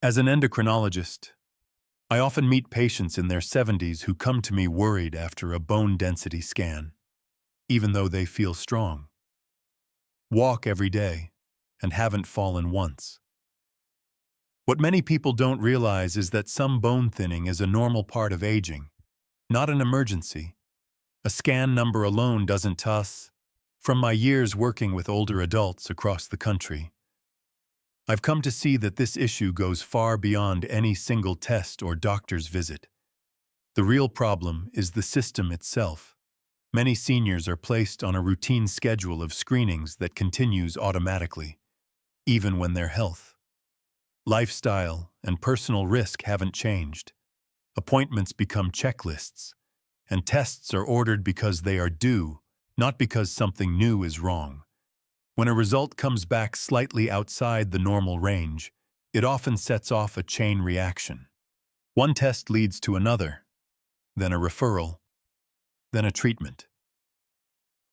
As an endocrinologist, I often meet patients in their 70s who come to me worried after a bone density scan, even though they feel strong, walk every day, and haven't fallen once. What many people don't realize is that some bone thinning is a normal part of aging, not an emergency. A scan number alone doesn't tell us. From my years working with older adults across the country, I've come to see that this issue goes far beyond any single test or doctor's visit. The real problem is the system itself. Many seniors are placed on a routine schedule of screenings that continues automatically, even when their health, lifestyle, and personal risk haven't changed. Appointments become checklists, and tests are ordered because they are due, not because something new is wrong. When a result comes back slightly outside the normal range, it often sets off a chain reaction. One test leads to another, then a referral, then a treatment.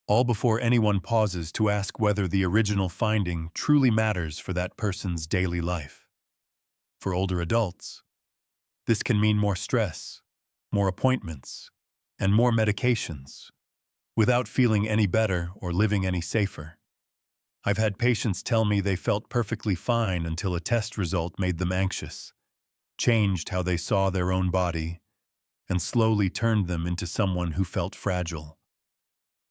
All before anyone pauses to ask whether the original finding truly matters for that person's daily life. For older adults, this can mean more stress, more appointments, and more medications, without feeling any better or living any safer. I've had patients tell me they felt perfectly fine until a test result made them anxious, changed how they saw their own body, and slowly turned them into someone who felt fragile.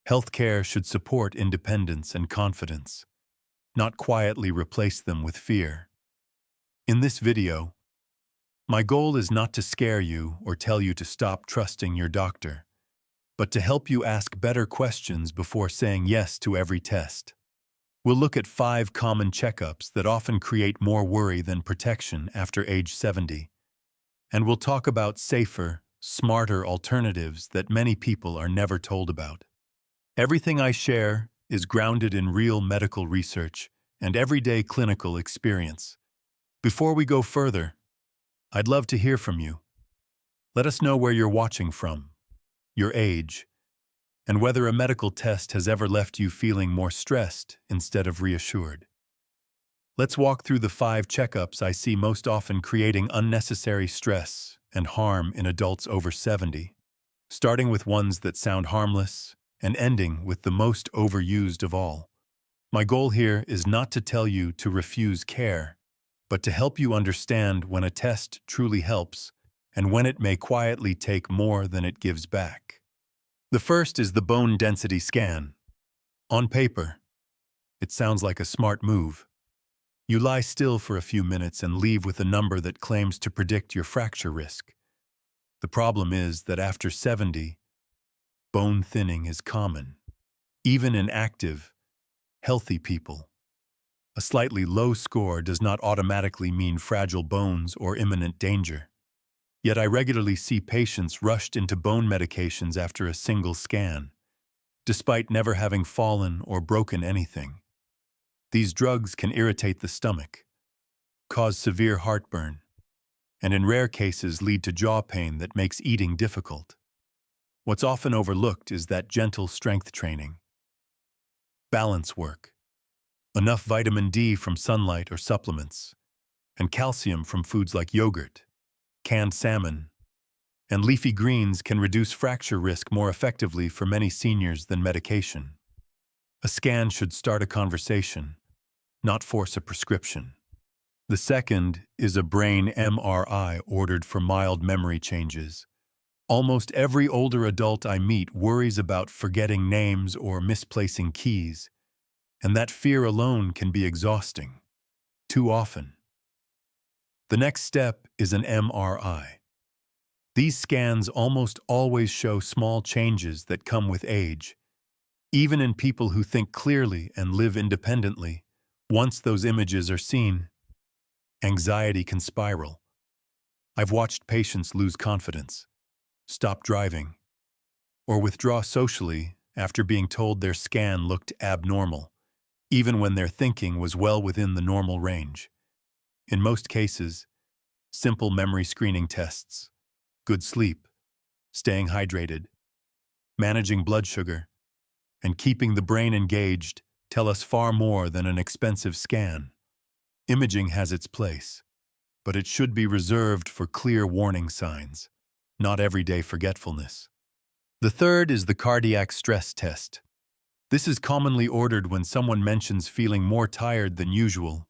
Healthcare should support independence and confidence, not quietly replace them with fear. In this video, my goal is not to scare you or tell you to stop trusting your doctor, but to help you ask better questions before saying yes to every test. We'll look at 5 common checkups that often create more worry than protection after age 70. And we'll talk about safer, smarter alternatives that many people are never told about. Everything I share is grounded in real medical research and everyday clinical experience. Before we go further, I'd love to hear from you. Let us know where you're watching from, your age, and whether a medical test has ever left you feeling more stressed instead of reassured. Let's walk through the 5 checkups I see most often creating unnecessary stress and harm in adults over 70, starting with ones that sound harmless and ending with the most overused of all. My goal here is not to tell you to refuse care, but to help you understand when a test truly helps and when it may quietly take more than it gives back. The first is the bone density scan. On paper, it sounds like a smart move. You lie still for a few minutes and leave with a number that claims to predict your fracture risk. The problem is that after 70, bone thinning is common, even in active, healthy people. A slightly low score does not automatically mean fragile bones or imminent danger. Yet I regularly see patients rushed into bone medications after a single scan, despite never having fallen or broken anything. These drugs can irritate the stomach, cause severe heartburn, and in rare cases lead to jaw pain that makes eating difficult. What's often overlooked is that gentle strength training, balance work, enough vitamin D from sunlight or supplements, and calcium from foods like yogurt, canned salmon, and leafy greens can reduce fracture risk more effectively for many seniors than medication. A scan should start a conversation, not force a prescription. The second is a brain MRI ordered for mild memory changes. Almost every older adult I meet worries about forgetting names or misplacing keys, and that fear alone can be exhausting, too often. The next step is an MRI. These scans almost always show small changes that come with age. Even in people who think clearly and live independently, once those images are seen, anxiety can spiral. I've watched patients lose confidence, stop driving, or withdraw socially after being told their scan looked abnormal, even when their thinking was well within the normal range. In most cases, simple memory screening tests, good sleep, staying hydrated, managing blood sugar, and keeping the brain engaged tell us far more than an expensive scan. Imaging has its place, but it should be reserved for clear warning signs, not everyday forgetfulness. The third is the cardiac stress test. This is commonly ordered when someone mentions feeling more tired than usual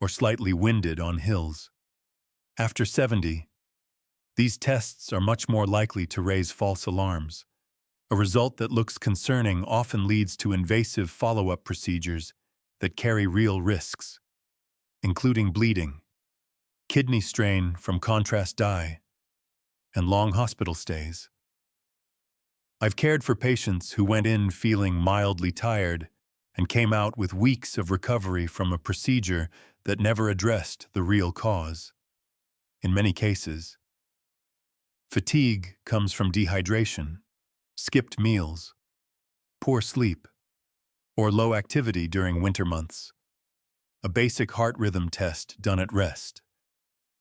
or slightly winded on hills. After 70, these tests are much more likely to raise false alarms. A result that looks concerning often leads to invasive follow-up procedures that carry real risks, including bleeding, kidney strain from contrast dye, and long hospital stays. I've cared for patients who went in feeling mildly tired and came out with weeks of recovery from a procedure that never addressed the real cause. In many cases, fatigue comes from dehydration, skipped meals, poor sleep, or low activity during winter months. A basic heart rhythm test done at rest,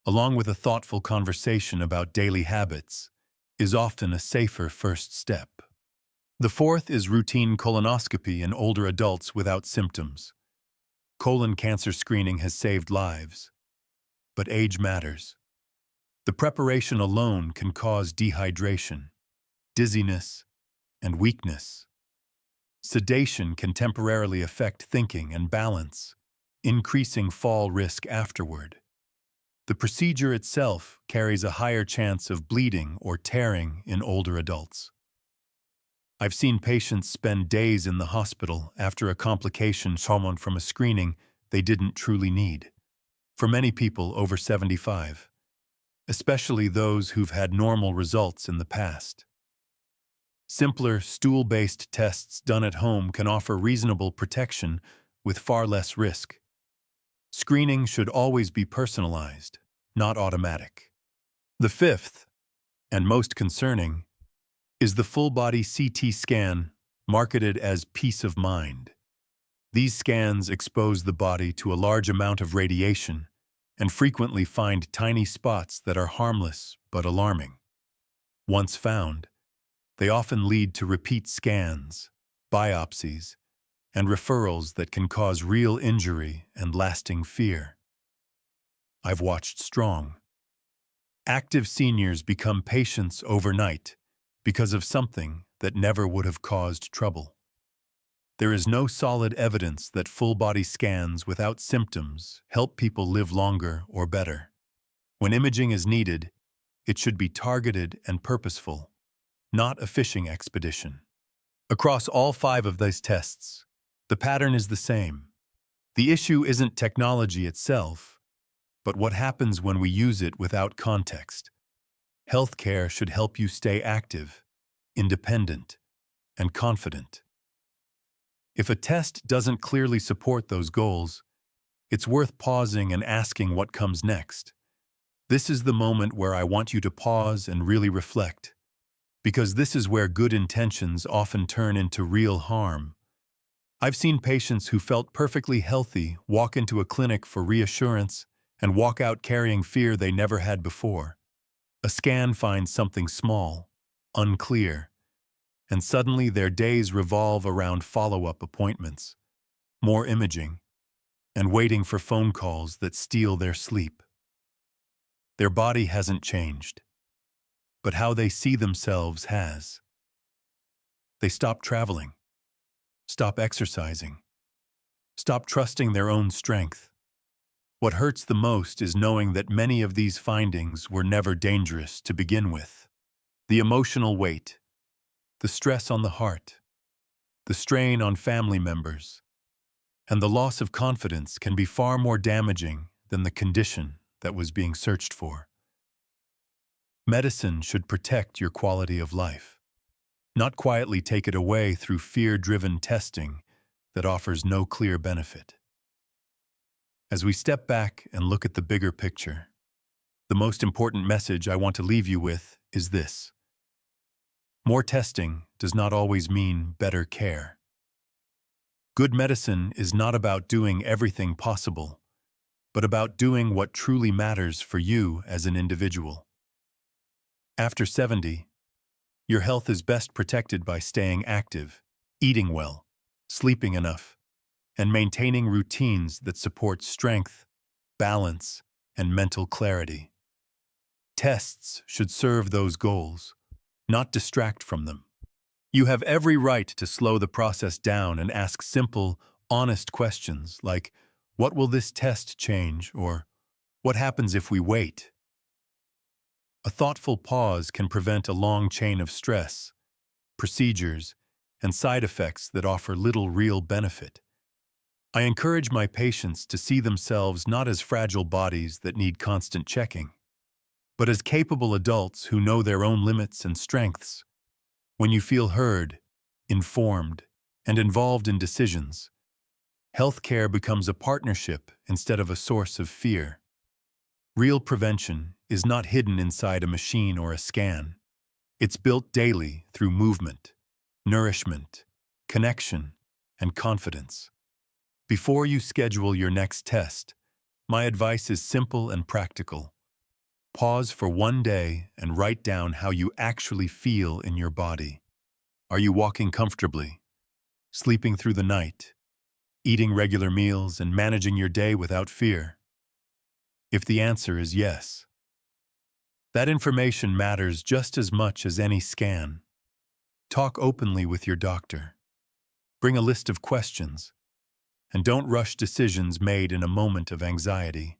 along with a thoughtful conversation about daily habits, is often a safer first step. The fourth is routine colonoscopy in older adults without symptoms. Colon cancer screening has saved lives, but age matters. The preparation alone can cause dehydration, dizziness, and weakness. Sedation can temporarily affect thinking and balance, increasing fall risk afterward. The procedure itself carries a higher chance of bleeding or tearing in older adults. I've seen patients spend days in the hospital after a complication from a screening they didn't truly need. For many people over 75, especially those who've had normal results in the past. Simpler, stool-based tests done at home can offer reasonable protection with far less risk. Screening should always be personalized, not automatic. The fifth, and most concerning, is the full-body CT scan, marketed as peace of mind. These scans expose the body to a large amount of radiation and frequently find tiny spots that are harmless but alarming. Once found, they often lead to repeat scans, biopsies, and referrals that can cause real injury and lasting fear. I've watched strong, active seniors become patients overnight because of something that never would have caused trouble. There is no solid evidence that full-body scans without symptoms help people live longer or better. When imaging is needed, it should be targeted and purposeful, not a fishing expedition. Across all 5 of these tests, the pattern is the same. The issue isn't technology itself, but what happens when we use it without context. Healthcare should help you stay active, independent, and confident. If a test doesn't clearly support those goals, it's worth pausing and asking what comes next. This is the moment where I want you to pause and really reflect, because this is where good intentions often turn into real harm. I've seen patients who felt perfectly healthy walk into a clinic for reassurance and walk out carrying fear they never had before. A scan finds something small, unclear, and suddenly their days revolve around follow-up appointments, more imaging, and waiting for phone calls that steal their sleep. Their body hasn't changed, but how they see themselves has. They stop traveling, stop exercising, stop trusting their own strength. What hurts the most is knowing that many of these findings were never dangerous to begin with. The emotional weight, the stress on the heart, the strain on family members, and the loss of confidence can be far more damaging than the condition that was being searched for. Medicine should protect your quality of life, not quietly take it away through fear-driven testing that offers no clear benefit. As we step back and look at the bigger picture, the most important message I want to leave you with is this. More testing does not always mean better care. Good medicine is not about doing everything possible, but about doing what truly matters for you as an individual. After 70, your health is best protected by staying active, eating well, sleeping enough, and maintaining routines that support strength, balance, and mental clarity. Tests should serve those goals, not distract from them. You have every right to slow the process down and ask simple, honest questions like, "What will this test change?" or "What happens if we wait?" A thoughtful pause can prevent a long chain of stress, procedures, and side effects that offer little real benefit. I encourage my patients to see themselves not as fragile bodies that need constant checking, but as capable adults who know their own limits and strengths. When you feel heard, informed, and involved in decisions, healthcare becomes a partnership instead of a source of fear. Real prevention is not hidden inside a machine or a scan. It's built daily through movement, nourishment, connection, and confidence. Before you schedule your next test, my advice is simple and practical. Pause for one day and write down how you actually feel in your body. Are you walking comfortably, sleeping through the night, eating regular meals, and managing your day without fear? If the answer is yes, that information matters just as much as any scan. Talk openly with your doctor. Bring a list of questions, and don't rush decisions made in a moment of anxiety.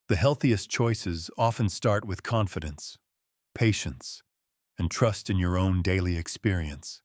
The healthiest choices often start with confidence, patience, and trust in your own daily experience.